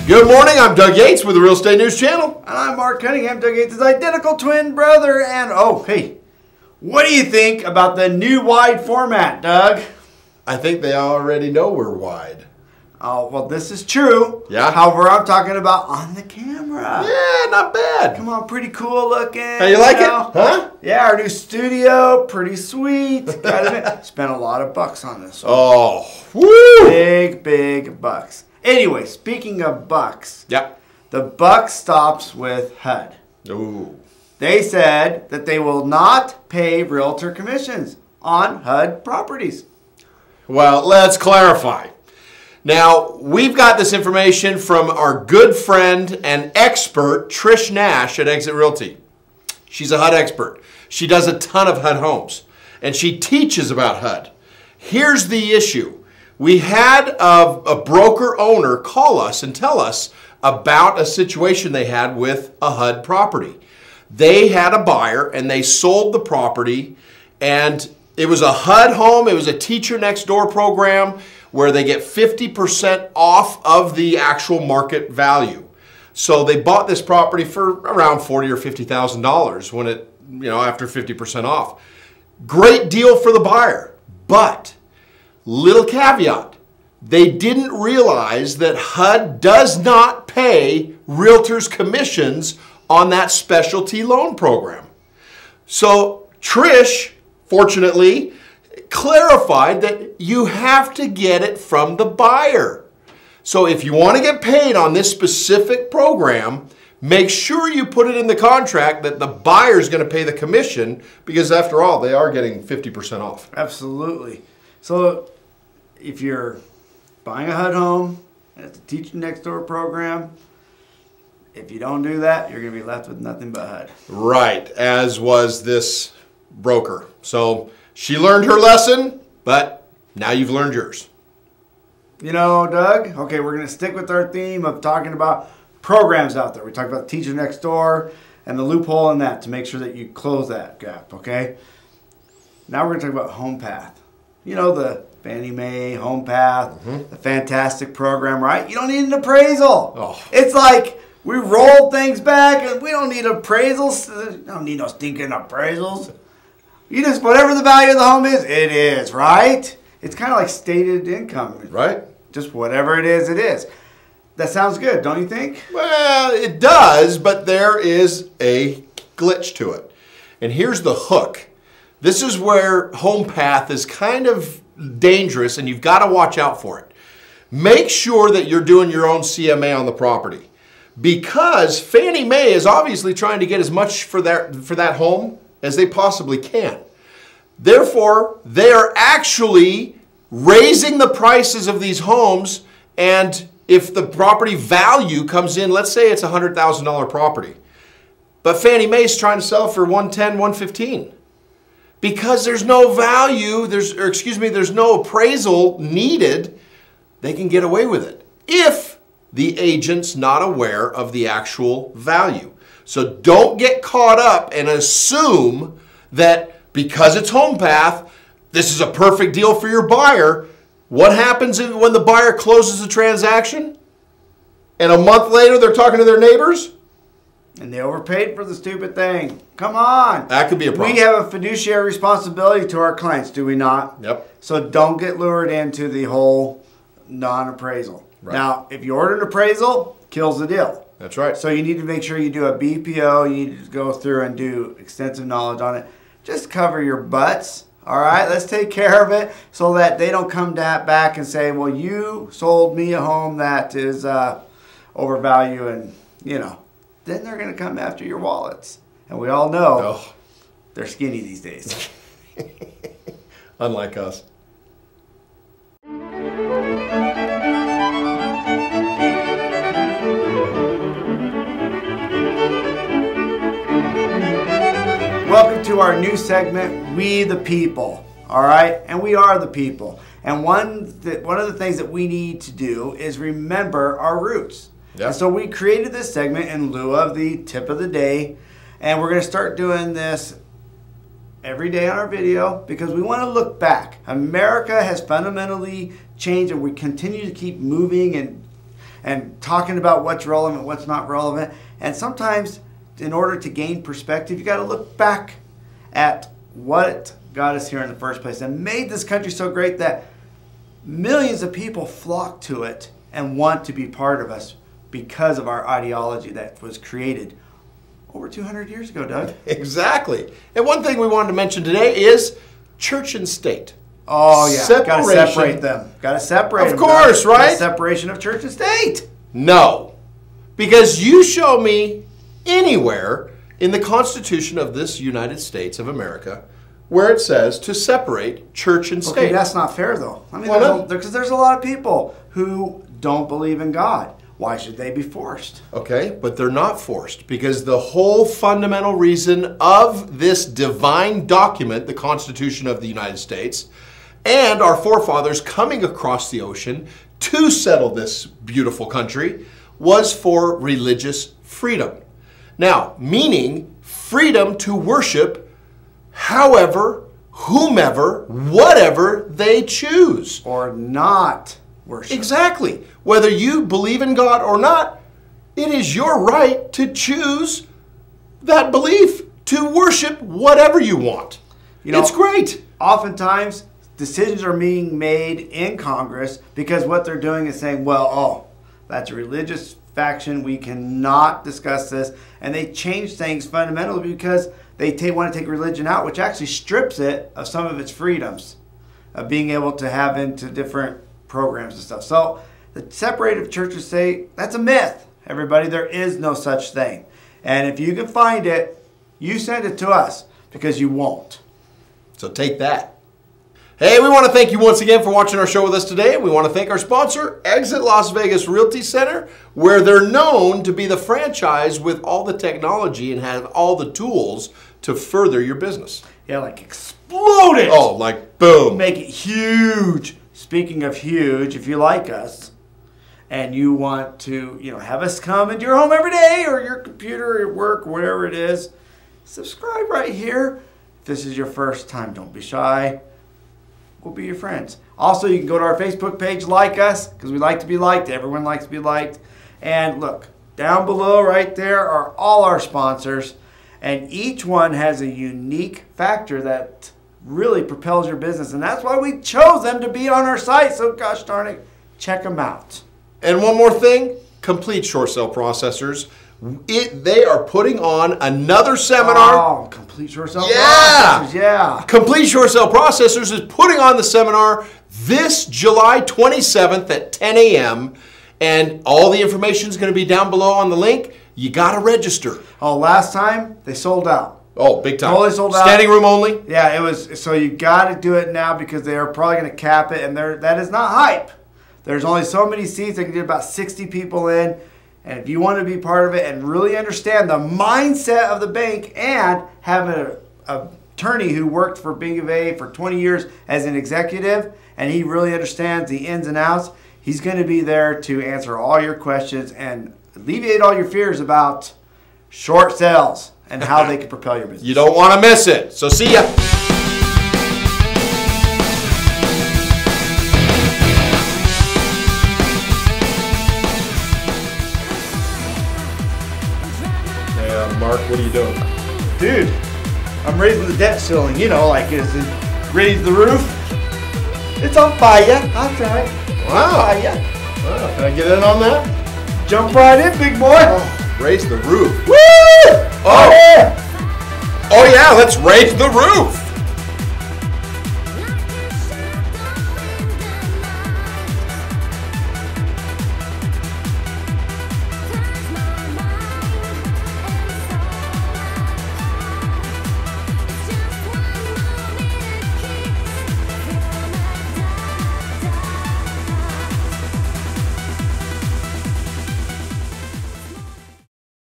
Good morning, I'm Doug Yates with the Real Estate News Channel. And I'm Mark Cunningham, Doug Yates' identical twin brother. And oh, hey, what do you think about the new wide format, Doug? I think they already know we're wide. Oh, well, this is true. Yeah. However, I'm talking about on the camera. Yeah, not bad. Come on, pretty cool looking. Hey, you like it? Huh? Yeah, our new studio, pretty sweet. Gotta admit, spent a lot of bucks on this one. Oh, woo! Big bucks. Anyway, speaking of bucks, Yep. the buck stops with HUD. Ooh. They said that they will not pay realtor commissions on HUD properties. Well, let's clarify. Now, we've got this information from our good friend and expert, Trish Nash at Exit Realty. She's a HUD expert. She does a ton of HUD homes, and she teaches about HUD. Here's the issue. We had a broker owner call us and tell us about a situation they had with a HUD property. They had a buyer and they sold the property, and it was a HUD home. It was a teacher next door program where they get 50% off of the actual market value. So they bought this property for around $40,000 or $50,000 when it, after 50% off. Great deal for the buyer, but little caveat, they didn't realize that HUD does not pay realtors commissions on that specialty loan program. So Trish, fortunately, clarified that you have to get it from the buyer. So if you want to get paid on this specific program, make sure you put it in the contract that the buyer is going to pay the commission, because after all, they are getting 50% off. Absolutely. So if you're buying a HUD home and it's a teacher next door program, if you don't do that, you're going to be left with nothing but HUD. Right, as was this broker. So she learned her lesson, but now you've learned yours. You know, Doug, okay, we're going to stick with our theme of talking about programs out there. We talked about teacher next door and the loophole in that to make sure that you close that gap, okay? Now we're going to talk about Home Path. You know, the Fannie Mae, Home Path, the fantastic program, right? You don't need an appraisal. Oh. It's like we roll things back and we don't need appraisals. We don't need no stinking appraisals. You just, whatever the value of the home is, it is, right? It's kind of like stated income. Right. Just whatever it is, it is. That sounds good, don't you think? Well, it does, but there is a glitch to it. And here's the hook. This is where Home Path is kind of dangerous, and you've got to watch out for it. Make sure that you're doing your own CMA on the property, because Fannie Mae is obviously trying to get as much for that home as they possibly can. Therefore, they are actually raising the prices of these homes, and if the property value comes in, let's say it's a $100,000 property, but Fannie Mae's trying to sell for $110,000, $115,000. Because there's no value, there's no appraisal needed, they can get away with it if the agent's not aware of the actual value. So don't get caught up and assume that because it's Home Path, this is a perfect deal for your buyer. What happens when the buyer closes the transaction and a month later they're talking to their neighbors? And they overpaid for the stupid thing. Come on. That could be a problem. We have a fiduciary responsibility to our clients, do we not? Yep. So don't get lured into the whole non-appraisal. Right. Now, if you order an appraisal, kills the deal. That's right. So you need to make sure you do a BPO. You need to go through and do extensive knowledge on it. Just cover your butts. All right, let's take care of it so that they don't come back and say, well, you sold me a home that is overvalued, and, then they're going to come after your wallets. And we all know they're skinny these days. Unlike us. Welcome to our new segment, We the People. All right, and we are the people. And one of the things that we need to do is remember our roots. Yeah. And so we created this segment in lieu of the tip of the day, and we're going to start doing this every day on our video because we want to look back. America has fundamentally changed, and we continue to keep moving and and talking about what's relevant, what's not relevant. And sometimes in order to gain perspective, you got to look back at what got us here in the first place and made this country so great that millions of people flock to it and want to be part of us because of our ideology that was created over 200 years ago, Doug. Exactly. And one thing we wanted to mention today is church and state. Oh, yeah. Got to separate them. Got to separate them. Of course, right? Separation of church and state. No. Because you show me anywhere in the Constitution of this United States of America where it says to separate church and state. Okay, that's not fair, though. I mean, why not? Because there's a lot of people who don't believe in God. Why should they be forced? Okay, but they're not forced because the whole fundamental reason of this divine document, the Constitution of the United States, and our forefathers coming across the ocean to settle this beautiful country was for religious freedom. Now, meaning freedom to worship however, whomever, whatever they choose. Or not worship. Exactly. Whether you believe in God or not, it is your right to choose that belief, to worship whatever you want. You know, it's great. Oftentimes, decisions are being made in Congress because what they're doing is saying, well, oh, that's a religious faction. We cannot discuss this. And they change things fundamentally because they want to take religion out, which actually strips it of some of its freedoms of being able to have into different programs and stuff. So the separated of church and state, that's a myth, everybody. There is no such thing. And if you can find it, you send it to us because you won't. So take that. Hey, we want to thank you once again for watching our show with us today. We want to thank our sponsor, Exit Las Vegas Realty Center, where they're known to be the franchise with all the technology and have all the tools to further your business. Yeah, like explode it. Oh, like boom. Make it huge. Speaking of huge, if you like us and you want to, have us come into your home every day or your computer or your work, wherever it is, subscribe right here. If this is your first time, don't be shy. We'll be your friends. Also, you can go to our Facebook page, like us, because we like to be liked. Everyone likes to be liked. And look, down below right there are all our sponsors. And each one has a unique factor that really propels your business. And that's why we chose them to be on our site. So gosh darn it, check them out. And one more thing, Complete Short Sale Processors. They are putting on another seminar. Oh, Complete Short Sale Processors, yeah. Complete Short Sale Processors is putting on the seminar this July 27th at 10 a.m. And all the information is going to be down below on the link. You got to register. Oh, last time they sold out. Oh, big time. Totally sold out. Standing room only? Yeah, it was. So you got to do it now because they are probably going to cap it. And that is not hype. There's only so many seats. They can get about 60 people in. And if you want to be part of it and really understand the mindset of the bank and have an attorney who worked for Bank of A for 20 years as an executive, and he really understands the ins and outs, he's going to be there to answer all your questions and alleviate all your fears about short sales and how they can propel your business. You don't want to miss it. So see ya. Mark, what are you doing? Dude, I'm raising the debt ceiling. Like raise the roof. It's on fire. That's right. Wow. Fire. Wow. Can I get in on that? Jump right in, big boy. Oh, raise the roof. Woo! Oh yeah, let's raise the roof.